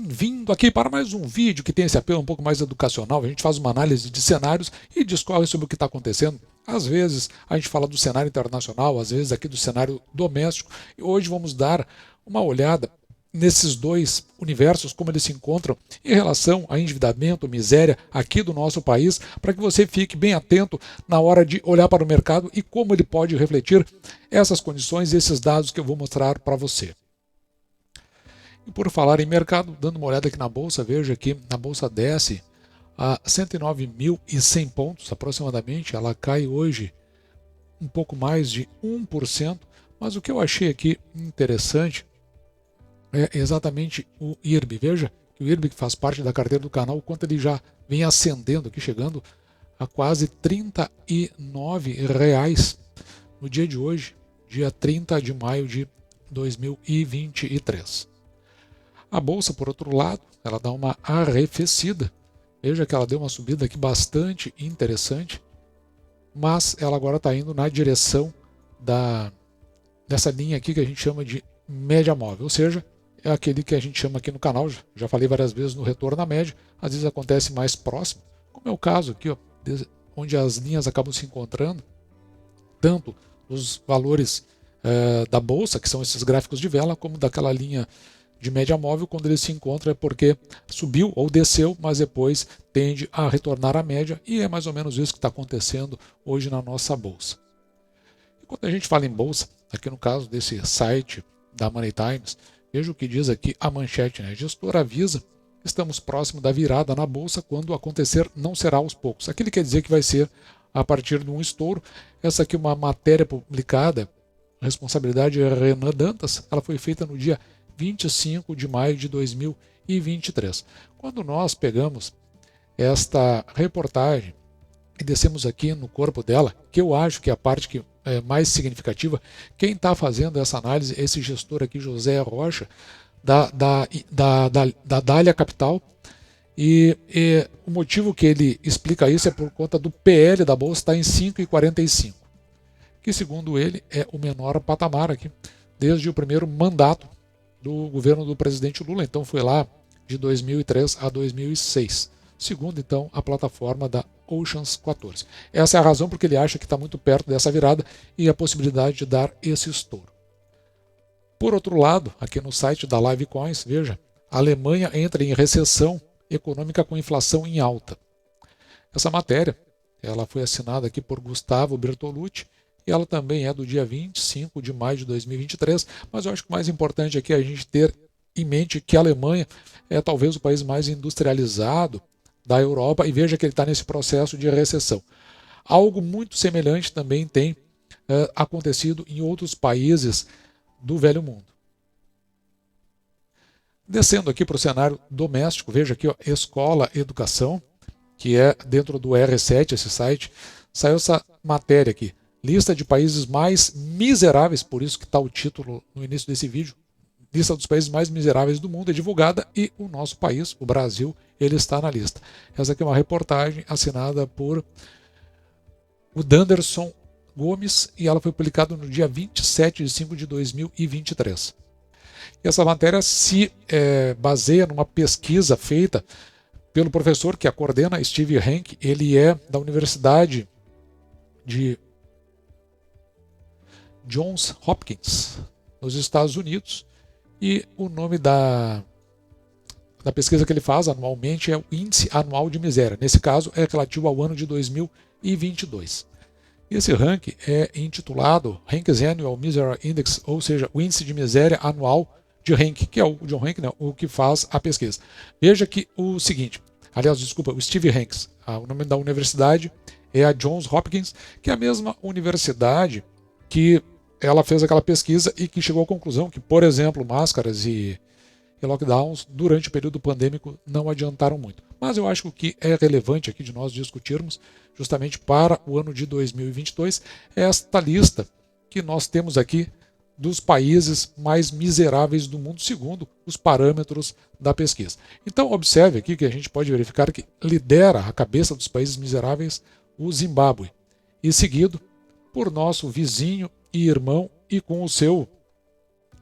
Bem-vindo aqui para mais um vídeo que tem esse apelo um pouco mais educacional. A gente faz uma análise de cenários e discorre sobre o que está acontecendo. Às vezes a gente fala do cenário internacional, às vezes aqui do cenário doméstico. E hoje vamos dar uma olhada nesses dois universos, como eles se encontram em relação a endividamento, miséria aqui do nosso país, para que você fique bem atento na hora de olhar para o mercado e como ele pode refletir essas condições e esses dados que eu vou mostrar para você. E por falar em mercado, dando uma olhada aqui na bolsa, veja que a bolsa desce a 109.100 pontos aproximadamente, ela cai hoje um pouco mais de 1%, mas o que eu achei aqui interessante é exatamente o IRB. Veja que o IRB, que faz parte da carteira do canal, o quanto ele já vem ascendendo aqui, chegando a quase R$ 39 no dia de hoje, dia 30 de maio de 2023. A bolsa, por outro lado, ela dá uma arrefecida. Veja que ela deu uma subida aqui bastante interessante, mas ela agora está indo na direção dessa linha aqui que a gente chama de média móvel, ou seja, é aquele que a gente chama aqui no canal, já falei várias vezes no retorno à média, às vezes acontece mais próximo, como é o caso aqui, ó, onde as linhas acabam se encontrando, tanto os valores da bolsa, que são esses gráficos de vela, como daquela linha de média móvel, quando ele se encontra é porque subiu ou desceu, mas depois tende a retornar à média, e é mais ou menos isso que está acontecendo hoje na nossa bolsa. E quando a gente fala em bolsa, aqui no caso desse site da Money Times, veja o que diz aqui a manchete, né? Gestor avisa que estamos próximo da virada na bolsa, quando acontecer não será aos poucos. Aquilo quer dizer que vai ser a partir de um estouro. Essa aqui é uma matéria publicada, responsabilidade é Renan Dantas, ela foi feita no dia 25 de maio de 2023. Quando nós pegamos esta reportagem e descemos aqui no corpo dela, que eu acho que é a parte que é mais significativa, quem está fazendo essa análise é esse gestor aqui, José Rocha, da Dália Capital, e o motivo que ele explica isso é por conta do PL da bolsa estar em 5,45, que segundo ele é o menor patamar aqui, desde o primeiro mandato do governo do presidente Lula. Então foi lá de 2003 a 2006, segundo então a plataforma da Oceans 14. Essa é a razão porque ele acha que está muito perto dessa virada e a possibilidade de dar esse estouro. Por outro lado, aqui no site da Live Coins, veja, a Alemanha entra em recessão econômica com inflação em alta. Essa matéria ela foi assinada aqui por Gustavo Bertolucci, e ela também é do dia 25 de maio de 2023, mas eu acho que o mais importante aqui é a gente ter em mente que a Alemanha é talvez o país mais industrializado da Europa, e veja que ele está nesse processo de recessão. Algo muito semelhante também tem acontecido em outros países do velho mundo. Descendo aqui para o cenário doméstico, veja aqui, ó, Escola Educação, que é dentro do R7, esse site, saiu essa matéria aqui. Lista de países mais miseráveis, por isso que está o título no início desse vídeo. Lista dos países mais miseráveis do mundo é divulgada e o nosso país, o Brasil, ele está na lista. Essa aqui é uma reportagem assinada por o Danderson Gomes e ela foi publicada no dia 27 de 5 de 2023. E essa matéria se baseia numa pesquisa feita pelo professor que a coordena, Steve Henke. Ele é da Universidade de Johns Hopkins, nos Estados Unidos, e o nome da pesquisa que ele faz anualmente é o Índice Anual de Miséria. Nesse caso, é relativo ao ano de 2022. E esse ranking é intitulado Henke's Annual Misery Index, ou seja, o Índice de Miséria Anual de Henke, que é o John Henke, né, o que faz a pesquisa. Veja que o seguinte, aliás, desculpa, o Steve Henke, o nome da universidade é a Johns Hopkins, que é a mesma universidade que ela fez aquela pesquisa e que chegou à conclusão que, por exemplo, máscaras e lockdowns durante o período pandêmico não adiantaram muito. Mas eu acho que o que é relevante aqui de nós discutirmos, justamente para o ano de 2022, é esta lista que nós temos aqui dos países mais miseráveis do mundo, segundo os parâmetros da pesquisa. Então, observe aqui que a gente pode verificar que lidera a cabeça dos países miseráveis o Zimbábue, e seguido por nosso vizinho e irmão, e com o seu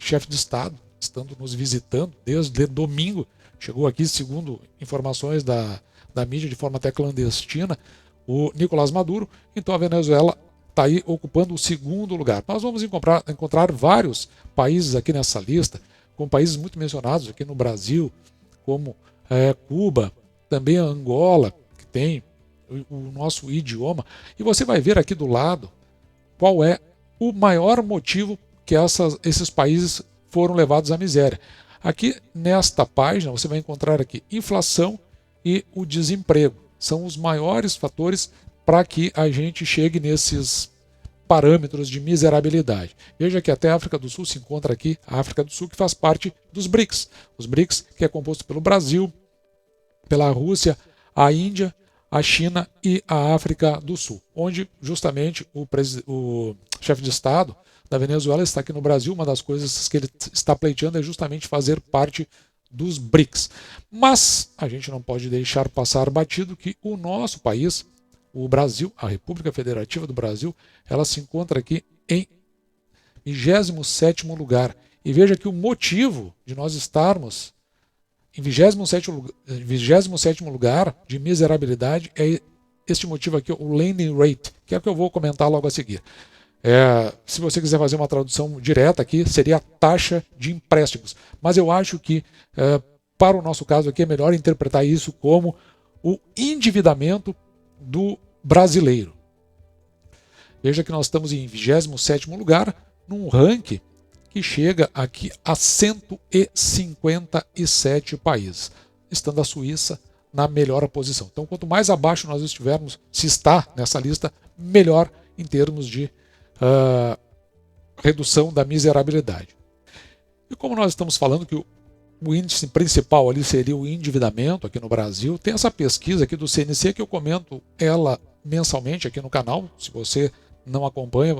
chefe de Estado, estando nos visitando desde domingo, Chegou aqui, segundo informações da mídia de forma até clandestina, o Nicolás Maduro. Então a Venezuela está aí ocupando o segundo lugar. Nós vamos encontrar vários países aqui nessa lista, com países muito mencionados aqui no Brasil, como Cuba, também a Angola, que tem o nosso idioma. E você vai ver aqui do lado qual é o maior motivo que esses países foram levados à miséria. Aqui nesta página você vai encontrar aqui inflação e o desemprego. São os maiores fatores para que a gente chegue nesses parâmetros de miserabilidade. Veja que até a África do Sul se encontra aqui, a África do Sul que faz parte dos BRICS. Os BRICS que é composto pelo Brasil, pela Rússia, a Índia, a China e a África do Sul, onde justamente o chefe de Estado da Venezuela está aqui no Brasil. Uma das coisas que ele está pleiteando é justamente fazer parte dos BRICS. Mas a gente não pode deixar passar batido que o nosso país, o Brasil, a República Federativa do Brasil, ela se encontra aqui em 27º lugar. E veja que o motivo de nós estarmos em 27º lugar de miserabilidade é este motivo aqui, o lending rate, que é o que eu vou comentar logo a seguir. Se você quiser fazer uma tradução direta aqui, seria a taxa de empréstimos. Mas eu acho que, para o nosso caso aqui, é melhor interpretar isso como o endividamento do brasileiro. Veja que nós estamos em 27º lugar, num ranking que chega aqui a 157 países, estando a Suíça na melhor posição. Então, quanto mais abaixo nós estivermos, se está nessa lista, melhor em termos de redução da miserabilidade. E como nós estamos falando que o índice principal ali seria o endividamento aqui no Brasil, tem essa pesquisa aqui do CNC que eu comento ela mensalmente aqui no canal. Se você não acompanha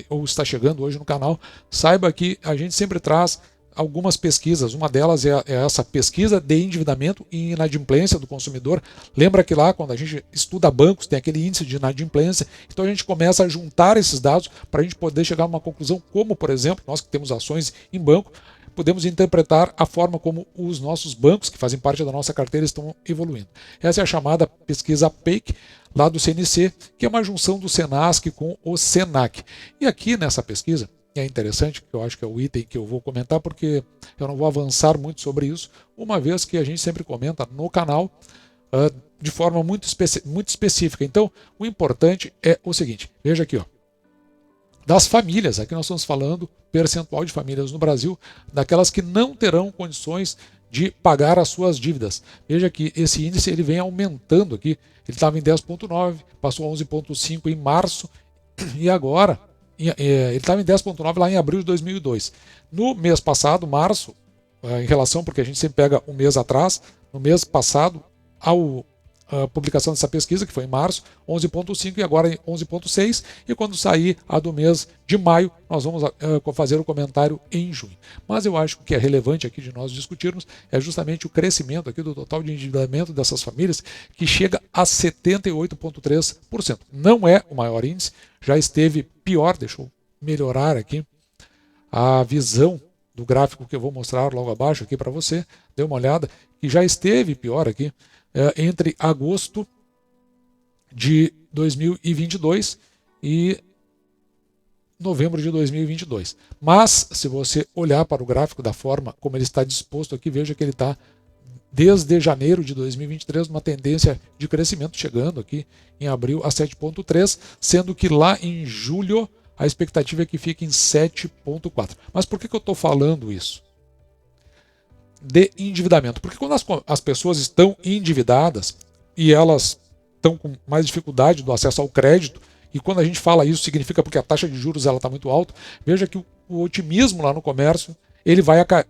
ou está chegando hoje no canal, saiba que a gente sempre traz algumas pesquisas. Uma delas é essa pesquisa de endividamento e inadimplência do consumidor. Lembra que lá, quando a gente estuda bancos, tem aquele índice de inadimplência. Então a gente começa a juntar esses dados para a gente poder chegar a uma conclusão, como, por exemplo, nós que temos ações em banco, podemos interpretar a forma como os nossos bancos, que fazem parte da nossa carteira, estão evoluindo. Essa é a chamada pesquisa PEIC, lá do CNC, que é uma junção do Senasc com o Senac. E aqui nessa pesquisa, é interessante, que eu acho que é o item que eu vou comentar, porque eu não vou avançar muito sobre isso, uma vez que a gente sempre comenta no canal de forma muito específica. Então, o importante é o seguinte, veja aqui, ó, das famílias, aqui nós estamos falando percentual de famílias no Brasil, daquelas que não terão condições de pagar as suas dívidas. Veja que esse índice ele vem aumentando aqui, ele estava em 10,9, passou a 11,5 em março, e agora ele estava em 10,9 lá em abril de 2002. No mês passado, março, em relação, porque a gente sempre pega um mês atrás, no mês passado, a publicação dessa pesquisa, que foi em março, 11,5 e agora em 11,6. E quando sair a do mês de maio, nós vamos fazer o comentário em junho. Mas eu acho que o que é relevante aqui de nós discutirmos é justamente o crescimento aqui do total de endividamento dessas famílias, que chega a 78,3%. Não é o maior índice, já esteve pior. Deixa eu melhorar aqui a visão do gráfico que eu vou mostrar logo abaixo aqui para você. Dê uma olhada, que já esteve pior aqui entre agosto de 2022 e novembro de 2022. Mas, se você olhar para o gráfico da forma como ele está disposto aqui, veja que ele está, desde janeiro de 2023, numa tendência de crescimento, chegando aqui em abril a 7,3, sendo que lá em julho a expectativa é que fique em 7,4. Mas por que eu estou falando isso? De endividamento. Porque quando as pessoas estão endividadas e elas estão com mais dificuldade do acesso ao crédito, e quando a gente fala isso, significa porque a taxa de juros está muito alta, veja que o otimismo lá no comércio ele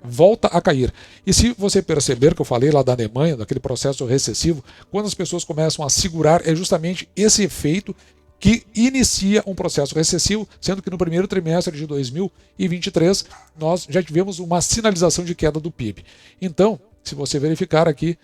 volta a cair. E se você perceber que eu falei lá da Alemanha, daquele processo recessivo, quando as pessoas começam a segurar, é justamente esse efeito que inicia um processo recessivo, sendo que no primeiro trimestre de 2023 nós já tivemos uma sinalização de queda do PIB. Então, se você verificar aqui,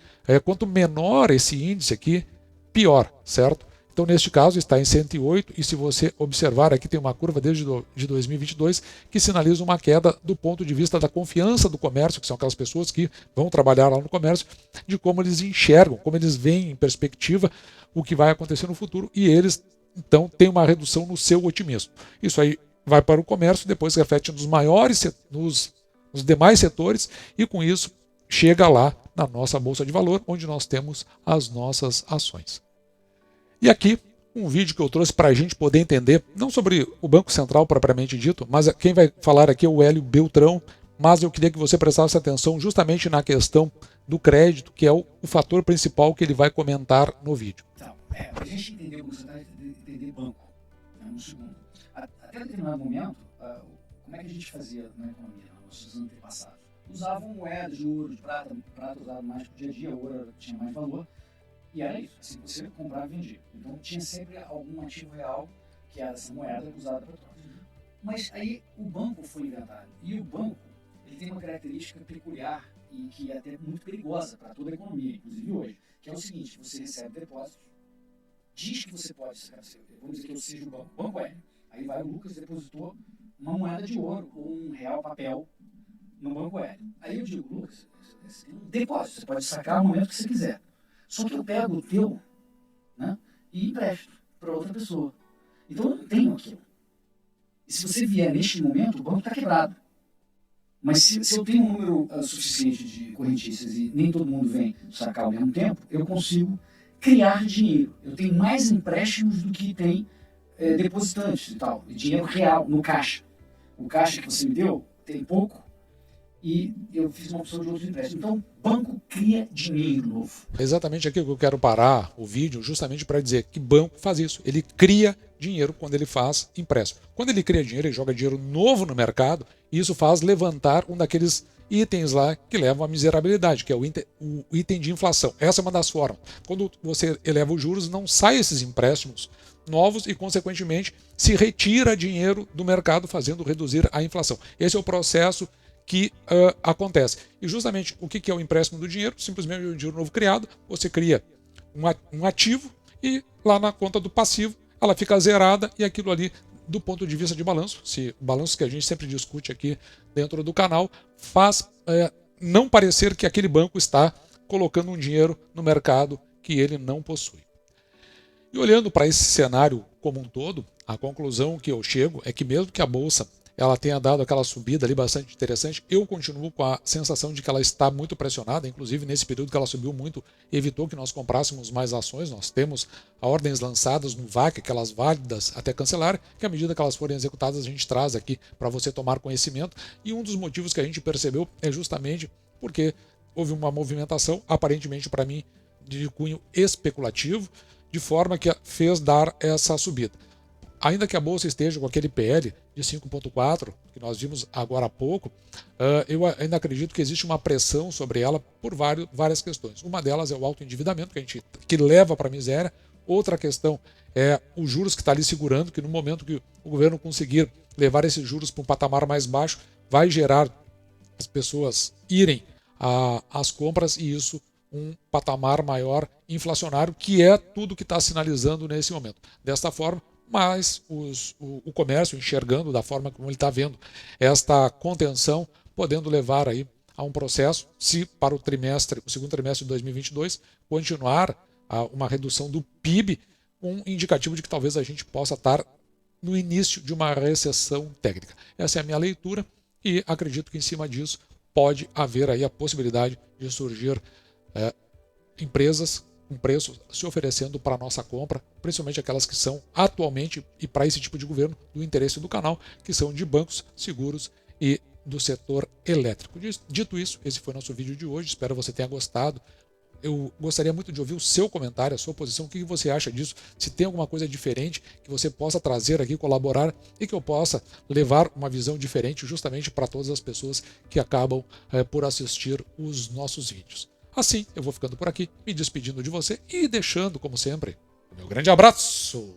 quanto menor esse índice aqui, pior, certo? Então, neste caso, está em 108 e se você observar aqui tem uma curva desde de 2022 que sinaliza uma queda do ponto de vista da confiança do comércio, que são aquelas pessoas que vão trabalhar lá no comércio, de como eles enxergam, como eles veem em perspectiva o que vai acontecer no futuro e eles, então, têm uma redução no seu otimismo. Isso aí vai para o comércio, depois reflete nos demais setores e com isso chega lá na nossa Bolsa de Valor, onde nós temos as nossas ações. E aqui, um vídeo que eu trouxe para a gente poder entender, não sobre o Banco Central propriamente dito, mas quem vai falar aqui é o Hélio Beltrão, mas eu queria que você prestasse atenção justamente na questão do crédito, que é o fator principal que ele vai comentar no vídeo. Então, para a gente entender o Banco Central, entender banco, né, no segundo. Até determinado momento, como é que a gente fazia na economia, nos nossos antepassados? Usavam moedas de ouro, de prata usado mais para o dia a dia, ouro tinha mais valor, e era isso, assim, você comprava e vendia. Então tinha sempre algum ativo real, que era essa moeda usada para troca. Mas aí o banco foi inventado, e o banco ele tem uma característica peculiar e que é até muito perigosa para toda a economia, inclusive hoje, que é o seguinte: você recebe depósitos, diz que você pode, vamos dizer que eu seja o banco é, aí vai o Lucas e depositou uma moeda de ouro ou um real papel no banco L. Aí eu digo, Lucas, você tem um depósito, você pode sacar no momento que você quiser. Só que eu pego o teu, né, e empresto para outra pessoa. Então eu não tenho aquilo. E se você vier neste momento, o banco está quebrado. Mas se eu tenho um número suficiente de correntistas e nem todo mundo vem sacar ao mesmo tempo, eu consigo criar dinheiro. Eu tenho mais empréstimos do que tem depositantes e tal. E dinheiro real no caixa. O caixa que você me deu tem pouco e eu fiz uma opção de outro empréstimo. Então, banco cria dinheiro novo. É exatamente aqui que eu quero parar o vídeo, justamente para dizer que banco faz isso. Ele cria dinheiro quando ele faz empréstimo. Quando ele cria dinheiro, ele joga dinheiro novo no mercado e isso faz levantar um daqueles itens lá que levam à miserabilidade, que é o item de inflação. Essa é uma das formas. Quando você eleva os juros, não saem esses empréstimos novos e, consequentemente, se retira dinheiro do mercado, fazendo reduzir a inflação. Esse é o processo que acontece. E justamente o que é o empréstimo do dinheiro? Simplesmente o dinheiro novo criado, você cria um ativo e lá na conta do passivo ela fica zerada e aquilo ali, do ponto de vista de balanço, se o balanço que a gente sempre discute aqui dentro do canal, faz não parecer que aquele banco está colocando um dinheiro no mercado que ele não possui. E olhando para esse cenário como um todo, a conclusão que eu chego é que mesmo que a Bolsa ela tenha dado aquela subida ali bastante interessante, eu continuo com a sensação de que ela está muito pressionada, inclusive nesse período que ela subiu muito, evitou que nós comprássemos mais ações, nós temos ordens lançadas no VAC, aquelas válidas até cancelar, que à medida que elas forem executadas a gente traz aqui para você tomar conhecimento, e um dos motivos que a gente percebeu é justamente porque houve uma movimentação, aparentemente para mim, de cunho especulativo, de forma que fez dar essa subida. Ainda que a Bolsa esteja com aquele PL de 5,4, que nós vimos agora há pouco, eu ainda acredito que existe uma pressão sobre ela por várias questões. Uma delas é o alto endividamento, que leva para a miséria. Outra questão é os juros que está ali segurando, que no momento que o governo conseguir levar esses juros para um patamar mais baixo, vai gerar as pessoas irem às compras e isso um patamar maior inflacionário, que é tudo que está sinalizando nesse momento. Desta forma, mas o comércio enxergando da forma como ele está vendo esta contenção, podendo levar aí a um processo, se para o segundo trimestre de 2022, continuar uma redução do PIB, um indicativo de que talvez a gente possa estar no início de uma recessão técnica. Essa é a minha leitura e acredito que em cima disso pode haver aí a possibilidade de surgir empresas com preço se oferecendo para a nossa compra, principalmente aquelas que são atualmente, e para esse tipo de governo, do interesse do canal, que são de bancos, seguros e do setor elétrico. Dito isso, esse foi o nosso vídeo de hoje, espero que você tenha gostado. Eu gostaria muito de ouvir o seu comentário, a sua posição, o que você acha disso, se tem alguma coisa diferente que você possa trazer aqui, colaborar e que eu possa levar uma visão diferente justamente para todas as pessoas que acabam por assistir os nossos vídeos. Assim, eu vou ficando por aqui, me despedindo de você e deixando, como sempre, o meu grande abraço!